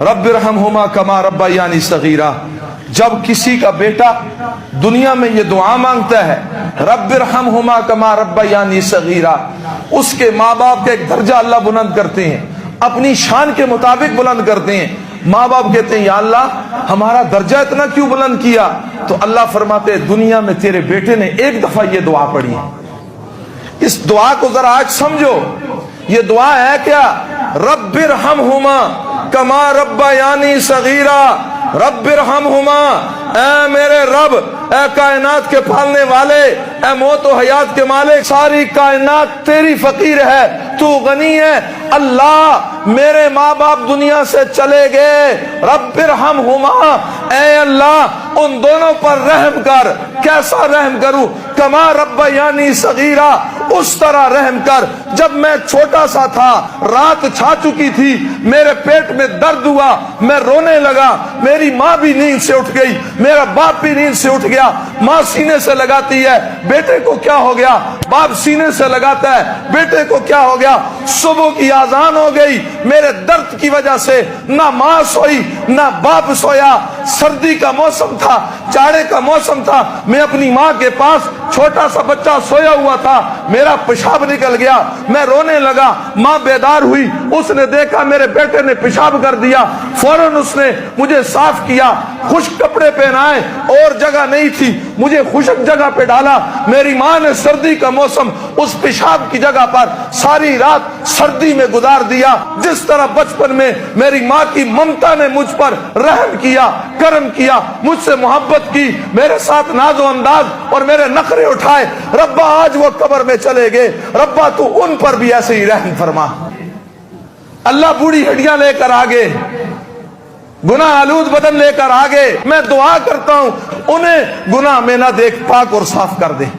रब्बिरहमहुमा कमा रब्बयानी सगीरा। जब किसी का बेटा दुनिया में ये दुआ मांगता है रब्बिरहमहुमा कमा रब्बयानी सगीरा, उसके माँ बाप का एक दर्जा अल्लाह बुलंद करते हैं, अपनी शान के मुताबिक बुलंद करते हैं। माँ बाप कहते हैं या अल्लाह हमारा दर्जा इतना क्यों बुलंद किया? तो अल्लाह फरमाते हैं दुनिया में तेरे बेटे ने एक दफा ये दुआ पढ़ी है। इस दुआ को जरा आज समझो, ये दुआ है क्या? रब्बिरहमहुमा कमा रब्बयानी सगीरा, रब्बिरहमहुमा, ऐ मेरे रब, ऐ कायनात के पालने वाले, ऐ मौत व हयात के मालिक, सारी कायनात तेरी फकीर है, तू गनी है। अल्लाह मेरे माँ बाप दुनिया से चले गए, रब्बिरहमहुमा, ऐ अल्लाह उन दोनों पर रहम कर। कैसा रहम करूं? कमा रब्बयानी सगीरा, उस तरह रहम कर जब मैं छोटा सा था, रात छा चुकी थी, मेरे पेट में दर्द हुआ, मैं रोने लगा, मेरी माँ भी नींद से उठ गई, मेरा बाप भी नींद से उठ गया। माँ सीने से लगाती है, बेटे को क्या हो गया? बाप सीने से लगाता है, बेटे को क्या हो गया? सुबह की आजान हो गई, मेरे दर्द की वजह से ना माँ सोई ना बाप सोया। सर्दी का मौसम था, जाड़े का मौसम था, मैं अपनी माँ के पास छोटा सा बच्चा सोया हुआ था, मेरा पेशाब निकल गया, मैं रोने लगा। माँ बेदार हुई, उसने देखा मेरे बेटे ने पेशाब कर दिया, फौरन उसने मुझे साफ किया, खुश्क कपड़े पहनाए, और जगह नहीं थी, मुझे खुश्क जगह पे डाला। मेरी माँ ने सर्दी का मौसम उस पेशाब की जगह पर सारी रात सर्दी में गुजार दिया। जिस तरह बचपन में मेरी माँ की ममता ने मुझ पर रहम किया, करम किया, मुझसे मोहब्बत की, मेरे साथ नाजो अंदाज और मेरे नखरे उठाए, रब्बा आज वो कब्र में चले गए, रब्बा तू उन पर भी ऐसे ही रहम फरमा। अल्लाह बूढ़ी हड्डियां लेकर आगे, गुनाह आलूद बदन लेकर आगे, मैं दुआ करता हूं उन्हें गुनाह में ना देख, पाक और साफ कर दे।